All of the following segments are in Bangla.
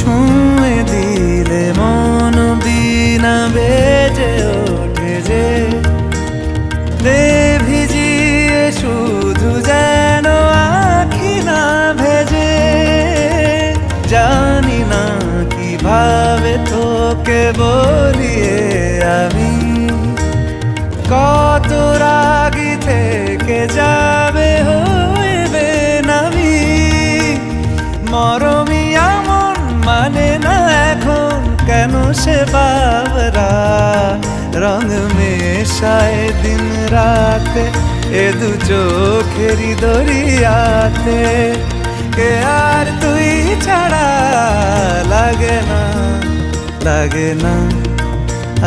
ছুঁয়ে দিলে মন বিনা বেজে ওঠে যে দে ভিজিয়ে শুধু যেন আখি না ভেজে। জানি না কিভাবে তোকে বলিয়ে আমি কত রাগি থেকে যাবে হইবে নামি। মরমি এমন মানে না এখন কেন সে বাবরা রং মেশায় দিন রাতে এ দু চোখেরই দরিয়াতে। কে আর তুই ছাড়া লাগে না লাগে না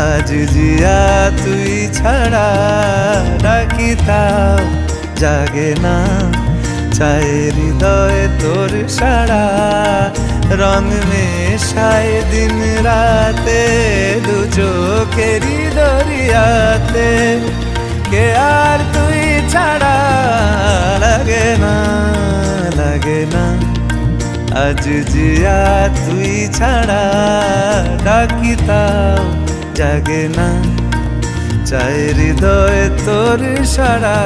আজ জিয়া তুই ছাড়া ডাকি তাও জাগে না। চায় হৃদয় তোর সারা রং মেশায় দিন রাতে দু চোখেরই দরিয়াতে। কে আর তুই ছাড়া লাগে না লাগে না আজ জিয়া তুই ছাড়া ডাকি তাও জাগে না। চায় হৃদয় তোর সারা।